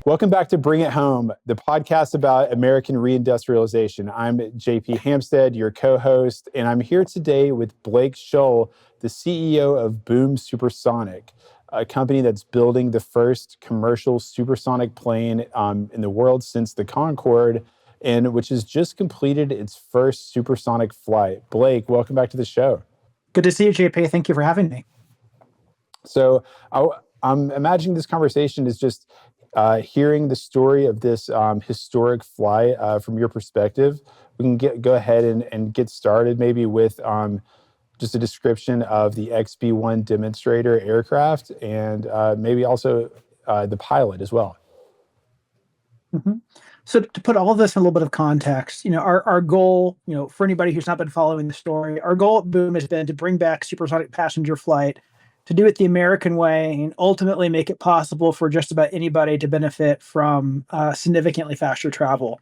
Welcome back to Bring It Home, the podcast about American reindustrialization. I'm JP Hampstead, your co-host, and I'm here today with Blake Scholl, the CEO of Supersonic, a company that's building the first commercial supersonic plane in the world since the Concorde, and which has just completed its first supersonic flight. Blake, welcome back to the show. Good to see you, JP. Thank you for having me. So I'm imagining this conversation is just hearing the story of this historic flight from your perspective. We can go ahead and get started maybe with just a description of the XB-1 demonstrator aircraft and maybe also the pilot as well. Mm-hmm. So to put all of this in a little bit of context, our goal, for anybody who's not been following the story, our goal at Boom has been to bring back supersonic passenger flight, to do it the American way, and ultimately make it possible for just about anybody to benefit from significantly faster travel.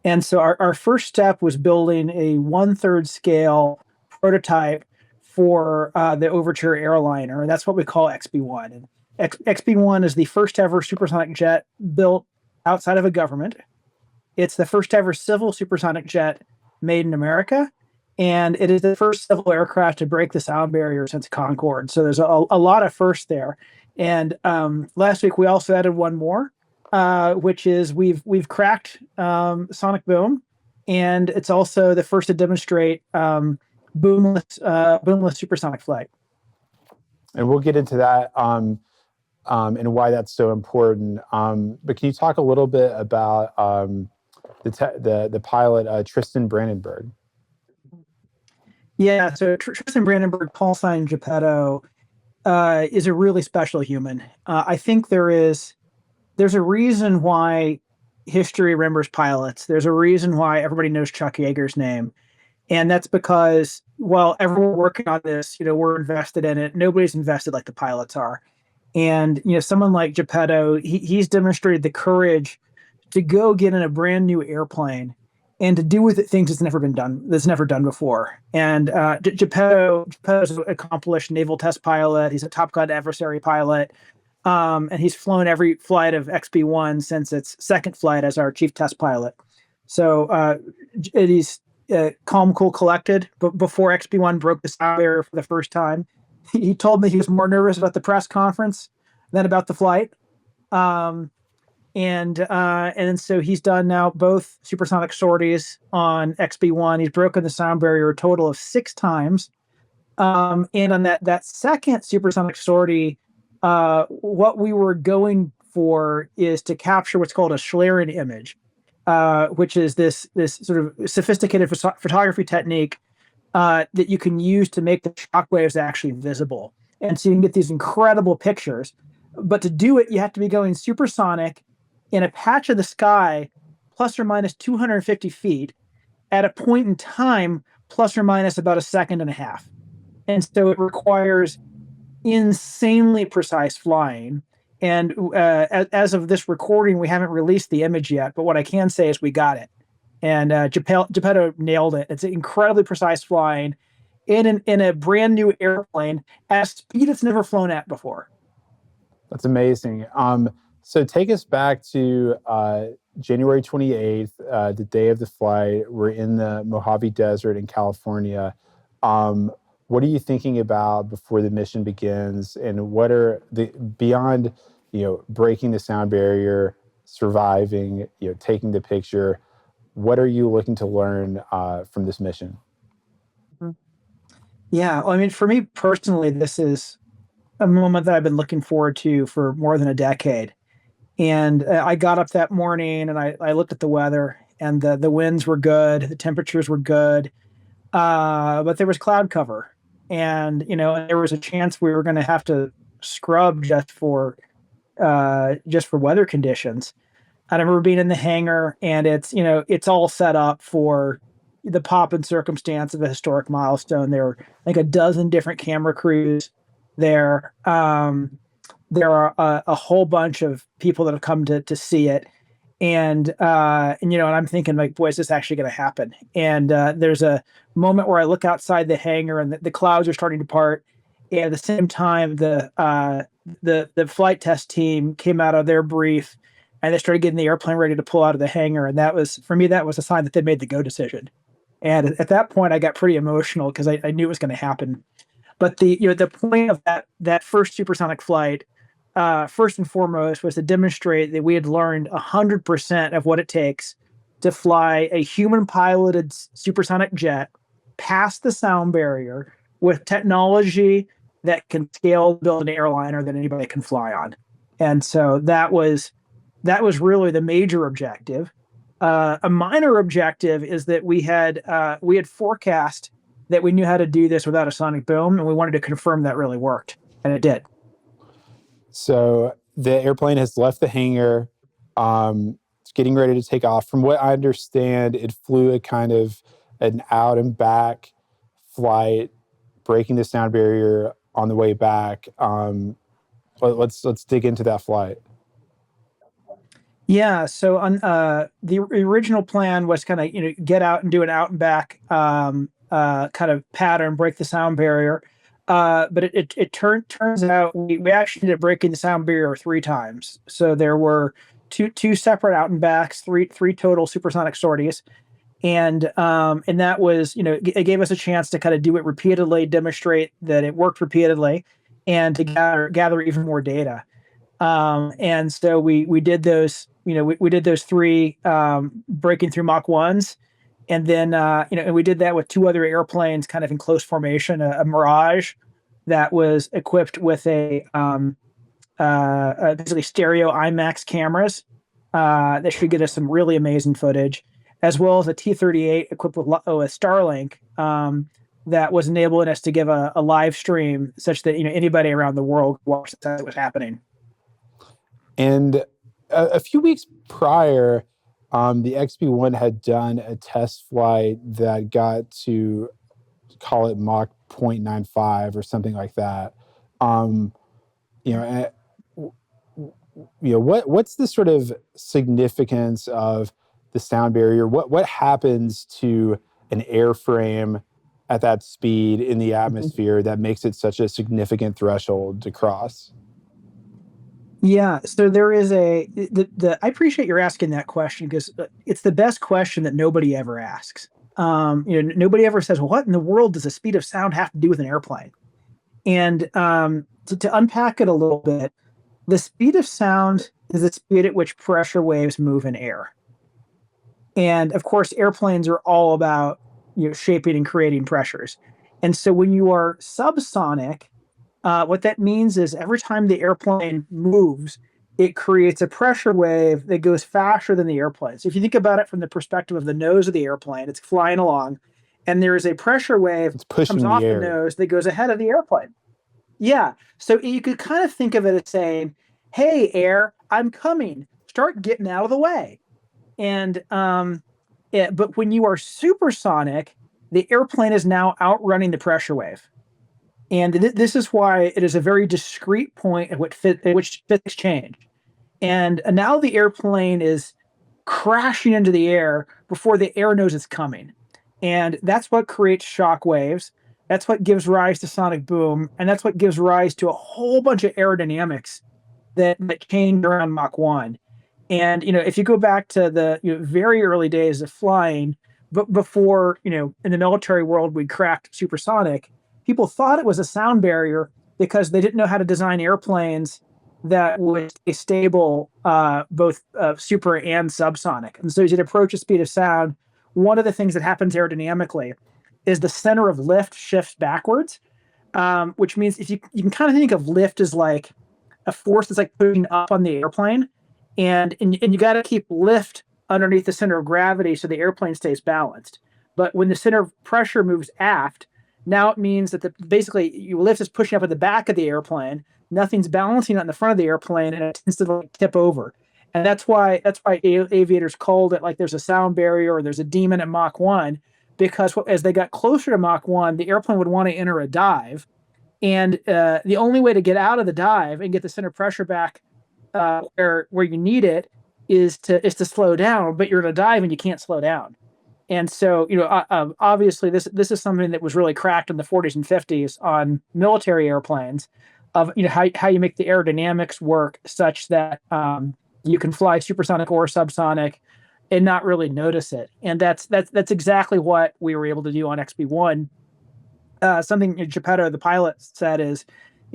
And so our first step was building a 1/3 scale prototype for the Overture airliner, and that's what we call XB-1. And XB-1 is the first ever supersonic jet built outside of a government. It's the first ever civil supersonic jet made in America, and it is the first civil aircraft to break the sound barrier since Concorde. So there's a lot of firsts there. And last week we also added one more, which is we've cracked sonic boom, and it's also the first to demonstrate boomless supersonic flight. And we'll get into that and why that's so important. But can you talk a little bit about the pilot, Tristan Brandenburg? Yeah, so Tristan Brandenburg, call sign Geppetto, is a really special human. I think there's a reason why history remembers pilots. There's a reason why everybody knows Chuck Yeager's name. And that's because while everyone working on this, we're invested in it, nobody's invested like the pilots are. And, someone like Geppetto, he's demonstrated the courage to go get in a brand new airplane and to do with it things that's never done before. And Geppetto's an accomplished naval test pilot. He's a Top Gun adversary pilot. And he's flown every flight of XB-1 since its second flight as our chief test pilot. So he's calm, cool, collected. But before XB-1 broke the sound barrier for the first time, he told me he was more nervous about the press conference than about the flight. And so he's done now both supersonic sorties on XB-1. He's broken the sound barrier a total of 6 times. And on that second supersonic sortie, what we were going for is to capture what's called a Schlieren image, which is this sort of sophisticated photography technique that you can use to make the shock waves actually visible. And so you can get these incredible pictures. But to do it, you have to be going supersonic in a patch of the sky, plus or minus 250 feet, at a point in time, plus or minus about a second and a half. And so it requires insanely precise flying. And as of this recording, we haven't released the image yet, but what I can say is we got it. And Geppetto nailed it. It's incredibly precise flying in a brand new airplane at a speed it's never flown at before. That's amazing. So take us back to January 28th, the day of the flight. We're in the Mojave Desert in California. What are you thinking about before the mission begins? And what are beyond, breaking the sound barrier, surviving, taking the picture, what are you looking to learn from this mission? Yeah, well, I mean, for me personally, this is a moment that I've been looking forward to for more than a decade. And I got up that morning and I looked at the weather, and the winds were good, the temperatures were good, but there was cloud cover, and there was a chance we were going to have to scrub just for weather conditions. I remember being in the hangar, and it's all set up for the pomp and circumstance of a historic milestone. There were like a dozen different camera crews there. There are a whole bunch of people that have come to see it. And I'm thinking like, boy, is this actually going to happen? And there's a moment where I look outside the hangar and the clouds are starting to part. And at the same time, the flight test team came out of their brief and they started getting the airplane ready to pull out of the hangar. And that was, for me, that was a sign that they made the go decision. And at that point, I got pretty emotional because I knew it was going to happen. But the point of that first supersonic flight, first and foremost, was to demonstrate that we had learned 100% of what it takes to fly a human piloted supersonic jet past the sound barrier with technology that can scale build an airliner that anybody can fly on. And so that was really the major objective. A minor objective is that we had forecast that we knew how to do this without a sonic boom, and we wanted to confirm that really worked, and it did. So the airplane has left the hangar. It's getting ready to take off. From what I understand, it flew a kind of an out and back flight, breaking the sound barrier on the way back. Let's dig into that flight. Yeah. So on the original plan was kind of get out and do an out and back kind of pattern, break the sound barrier. But it turns out we actually ended up breaking the sound barrier 3 times. So there were two separate out and backs, three total supersonic sorties. And that was, it gave us a chance to kind of do it repeatedly, demonstrate that it worked repeatedly, and to gather even more data. And so we did those, we did those 3 breaking through Mach 1s. And then, and we did that with 2 other airplanes kind of in close formation, a Mirage that was equipped with basically stereo IMAX cameras that should get us some really amazing footage, as well as a T-38 equipped with Starlink that was enabling us to give a live stream such that anybody around the world watched what was happening. And a few weeks prior, the XB-1 had done a test flight that got to, call it Mach 0.95 or something like that. What's the sort of significance of the sound barrier? What happens to an airframe at that speed in the atmosphere that makes it such a significant threshold to cross? Yeah, so there is I appreciate you're asking that question because it's the best question that nobody ever asks. Nobody ever says, "What in the world does the speed of sound have to do with an airplane?" And to unpack it a little bit, the speed of sound is the speed at which pressure waves move in air. And of course, airplanes are all about shaping and creating pressures. And so when you are subsonic, what that means is every time the airplane moves, it creates a pressure wave that goes faster than the airplane. So if you think about it from the perspective of the nose of the airplane, it's flying along, and there is a pressure wave that comes off the nose that goes ahead of the airplane. Yeah. So you could kind of think of it as saying, "Hey, air, I'm coming. Start getting out of the way." And but when you are supersonic, the airplane is now outrunning the pressure wave. And this is why it is a very discrete point at which physics change. And now the airplane is crashing into the air before the air knows it's coming. And that's what creates shock waves. That's what gives rise to sonic boom. And that's what gives rise to a whole bunch of aerodynamics that change around Mach 1. And, if you go back to the very early days of flying, but before, in the military world, we cracked supersonic, people thought it was a sound barrier because they didn't know how to design airplanes that would stay stable, both super and subsonic. And so as you approach the speed of sound, one of the things that happens aerodynamically is the center of lift shifts backwards, which means if you can kind of think of lift as like a force that's like pushing up on the airplane, and you got to keep lift underneath the center of gravity so the airplane stays balanced. But when the center of pressure moves aft, now it means that basically your lift is pushing up at the back of the airplane. Nothing's balancing on the front of the airplane, and it tends to tip over. And that's why aviators called it like there's a sound barrier or there's a demon at Mach 1, because as they got closer to Mach 1, the airplane would want to enter a dive. And the only way to get out of the dive and get the center pressure back where you need it is to slow down, but you're in a dive and you can't slow down. And so, obviously this is something that was really cracked in the 40s and 50s on military airplanes of, how you make the aerodynamics work such that You can fly supersonic or subsonic and not really notice it. And that's exactly what we were able to do on XB1. Something Geppetto, the pilot, said is,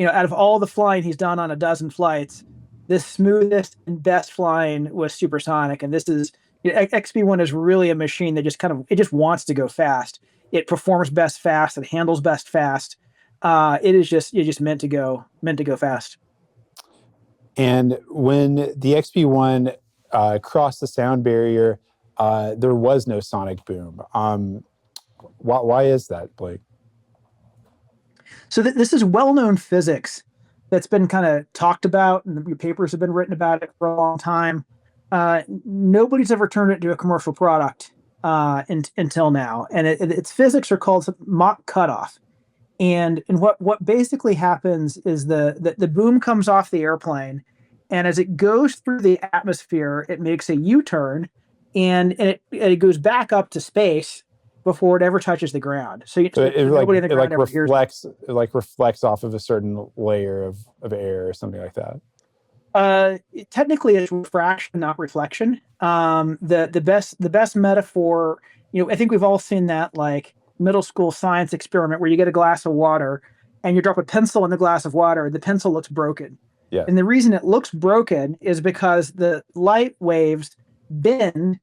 out of all the flying he's done on a dozen flights, the smoothest and best flying was supersonic. And this is, XB1 is really a machine that it just wants to go fast. It performs best fast. It handles best fast. It's just meant to go fast. And when the XB1 crossed the sound barrier, there was no sonic boom. Why is that, Blake? So this is well-known physics that's been kind of talked about, and the papers have been written about it for a long time. Nobody's ever turned it into a commercial product until now, and its physics are called Mach cutoff. And what basically happens is the boom comes off the airplane, and as it goes through the atmosphere, it makes a U-turn, and it goes back up to space before it ever touches the ground. So nobody in the ground ever hears it. It like reflects off of a certain layer of air or something like that. Technically, it's refraction, not reflection. The best metaphor, I think we've all seen that like middle school science experiment where you get a glass of water and you drop a pencil in the glass of water. The pencil looks broken. Yeah. And the reason it looks broken is because the light waves bend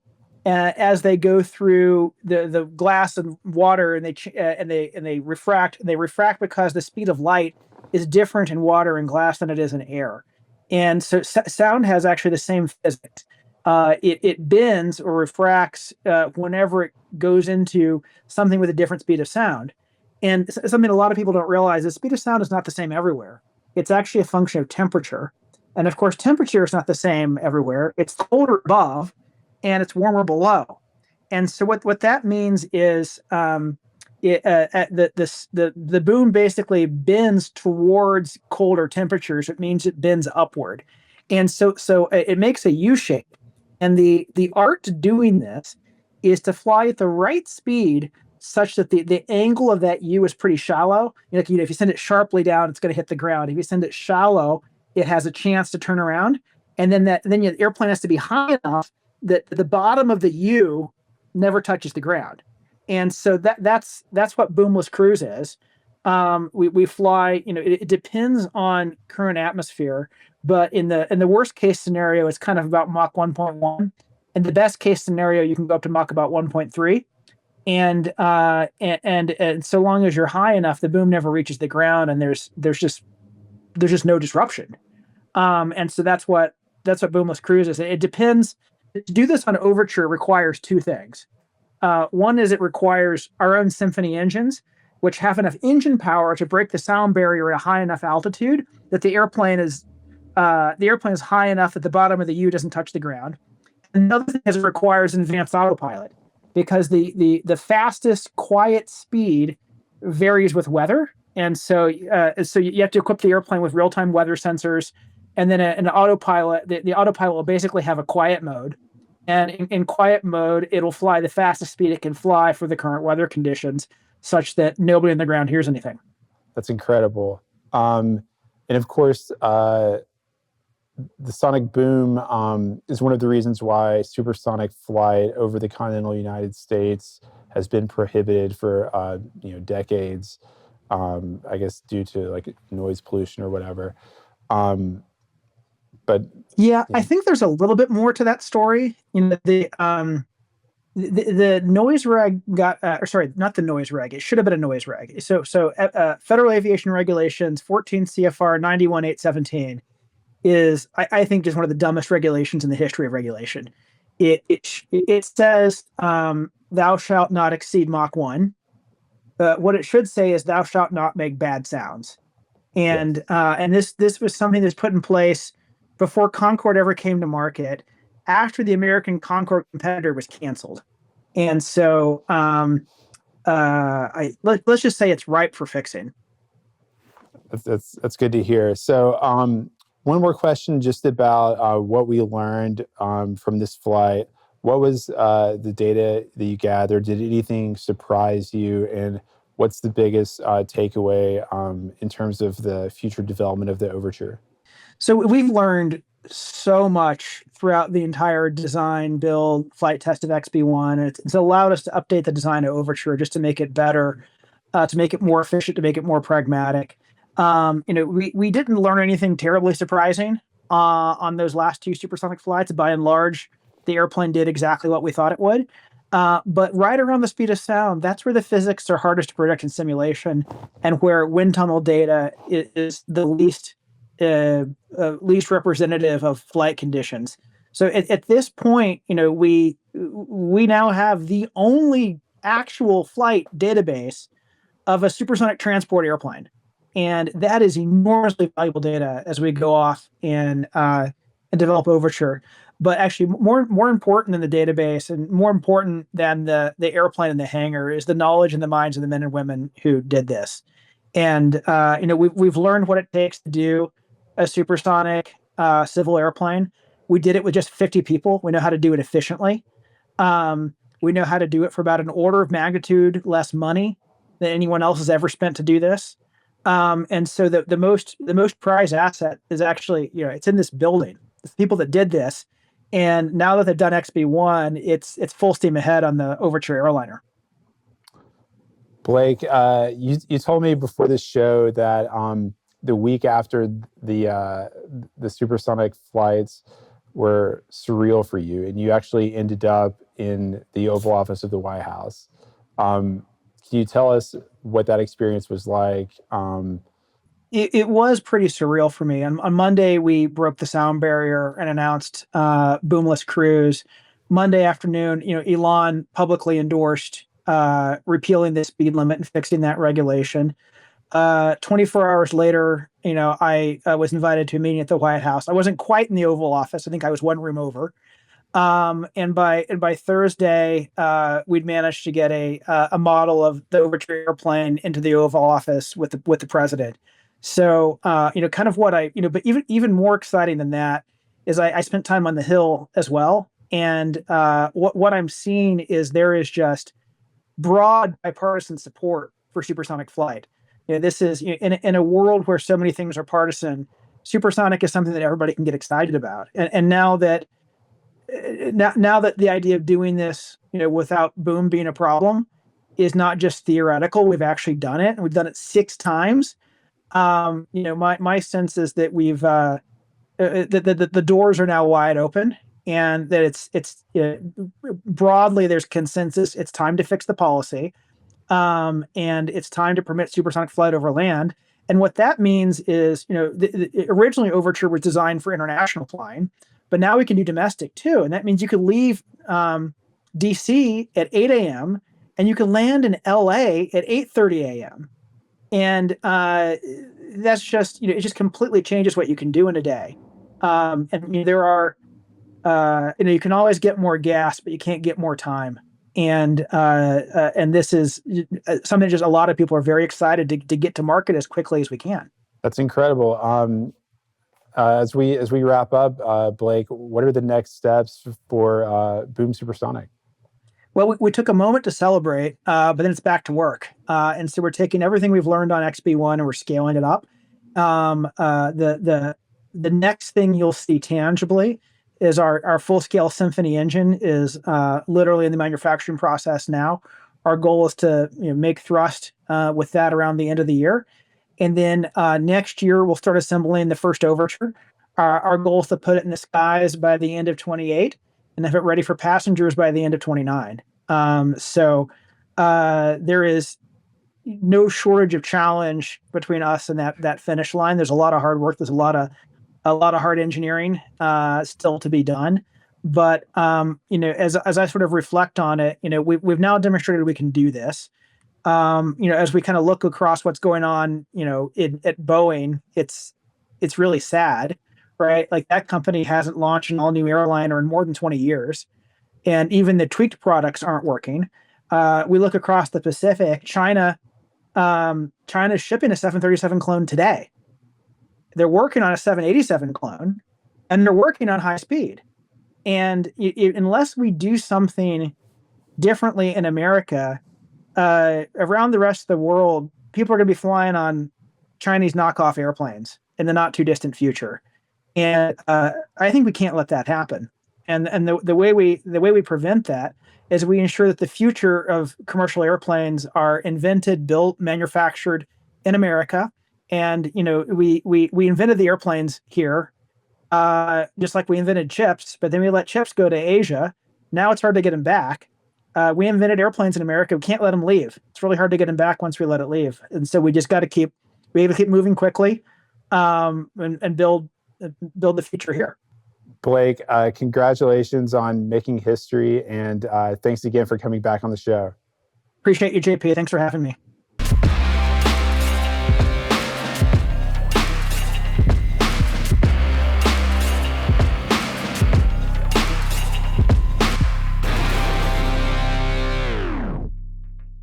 as they go through the glass and water, and they refract. And they refract because the speed of light is different in water and glass than it is in air. And so sound has actually the same physics. It bends or refracts whenever it goes into something with a different speed of sound. And something a lot of people don't realize is speed of sound is not the same everywhere. It's actually a function of temperature. And of course, temperature is not the same everywhere. It's colder above and it's warmer below. And so what that means is the boom basically bends towards colder temperatures. It means it bends upward. And so it makes a U shape. And the art to doing this is to fly at the right speed such that the angle of that U is pretty shallow. If you send it sharply down, it's going to hit the ground. If you send it shallow, it has a chance to turn around. And then the airplane has to be high enough that the bottom of the U never touches the ground. And so that's what boomless cruise is. We fly, it depends on current atmosphere, but in the worst case scenario, it's kind of about Mach 1.1. In the best case scenario, you can go up to Mach about 1.3. And so long as you're high enough, the boom never reaches the ground, and there's just no disruption. And so that's what boomless cruise is. It depends. To do this on Overture requires two things. One is it requires our own Symphony engines, which have enough engine power to break the sound barrier at a high enough altitude that the airplane is high enough that the bottom of the U doesn't touch the ground. Another thing is it requires an advanced autopilot, because the fastest quiet speed varies with weather. And so you have to equip the airplane with real-time weather sensors, and then an autopilot. The autopilot will basically have a quiet mode. And in quiet mode, it'll fly the fastest speed it can fly for the current weather conditions, such that nobody on the ground hears anything. That's incredible. And of course, the sonic boom is one of the reasons why supersonic flight over the continental United States has been prohibited for decades. I guess due to like noise pollution or whatever. But yeah, I think there's a little bit more to that story. The noise reg got, not the noise reg. It should have been a noise reg. So Federal Aviation Regulations 14 CFR 91817 is, I think, just one of the dumbest regulations in the history of regulation. It says thou shalt not exceed Mach 1. What it should say is thou shalt not make bad sounds. And this was something that's put in place before Concorde ever came to market, after the American Concorde competitor was canceled. And so let's just say it's ripe for fixing. That's good to hear. So one more question just about what we learned from this flight. What was the data that you gathered? Did anything surprise you? And what's the biggest takeaway in terms of the future development of the Overture? So we've learned so much throughout the entire design, build, flight test of XB1. It's allowed us to update the design of Overture just to make it better, to make it more efficient, to make it more pragmatic. We didn't learn anything terribly surprising on those last two supersonic flights. By and large, the airplane did exactly what we thought it would. But right around the speed of sound, that's where the physics are hardest to predict in simulation, and where wind tunnel data is the least representative of flight conditions. So at this point, we now have the only actual flight database of a supersonic transport airplane, and that is enormously valuable data as we go off and develop Overture. But actually, more important than the database, and more important than the airplane in the hangar, is the knowledge and the minds of the men and women who did this. And we've learned what it takes to do a supersonic civil airplane. We did it with just 50 people. We know how to do it efficiently. We know how to do it for about an order of magnitude less money than anyone else has ever spent to do this. And so the most prized asset is actually, it's in this building. It's the people that did this. And now that they've done XB1, it's full steam ahead on the Overture airliner. Blake, you told me before this show that the week after the supersonic flights were surreal for you, and you actually ended up in the Oval Office of the White House. Can you tell us what that experience was like? It was pretty surreal for me. On Monday, we broke the sound barrier and announced boomless cruise. Monday afternoon, Elon publicly endorsed repealing the speed limit and fixing that regulation. 24 hours later, I was invited to a meeting at the White House. I wasn't quite in the Oval Office. I think I was one room over. And by Thursday, we'd managed to get a model of the Overture airplane into the Oval Office with the president. So, kind of but even more exciting than that is I spent time on the Hill as well. And what I'm seeing is there is just broad bipartisan support for supersonic flight. This is in a world where so many things are partisan. Supersonic is something that everybody can get excited about. And now that the idea of doing this, without boom being a problem, is not just theoretical. We've actually done it, and we've done it 6 times. My sense is that we've the doors are now wide open, and that it's broadly there's consensus. It's time to fix the policy, and it's time to permit supersonic flight over land. And what that means is, originally Overture was designed for international flying, but now we can do domestic too. And that means you could leave DC at 8 a.m. and you can land in LA at 8:30 a.m. And that's just, it just completely changes what you can do in a day. And there are, you can always get more gas, but you can't get more time. And this is something just a lot of people are very excited to get to market as quickly as we can. That's incredible. As we wrap up, Blake, what are the next steps for Boom Supersonic? Well, we took a moment to celebrate, but then it's back to work. And so we're taking everything we've learned on XB1 and we're scaling it up. The next thing you'll see tangibly is our full-scale Symphony engine is literally in the manufacturing process now. Our goal is to make thrust with that around the end of the year. And then next year, we'll start assembling the first Overture. Our goal is to put it in the skies by the end of 28 and have it ready for passengers by the end of 29. So there is no shortage of challenge between us and that finish line. There's a lot of hard work. There's a lot of hard engineering still to be done. But as I sort of reflect on it, we've now demonstrated we can do this. As we kind of look across what's going on, at Boeing, it's really sad, right? Like, that company hasn't launched an all new airliner in more than 20 years. And even the tweaked products aren't working. We look across the Pacific, China's shipping a 737 clone today. They're working on a 787 clone, and they're working on high speed. And unless we do something differently in America, around the rest of the world, people are going to be flying on Chinese knockoff airplanes in the not too distant future. And I think we can't let that happen. And the way we prevent that is we ensure that the future of commercial airplanes are invented, built, manufactured in America. And we invented the airplanes here, just like we invented chips, but then we let chips go to Asia. Now it's hard to get them back. We invented airplanes in America. We can't let them leave. It's really hard to get them back once we let it leave. And so we just got to keep moving quickly, and build the future here. Blake, congratulations on making history, and thanks again for coming back on the show. Appreciate you, JP. Thanks for having me.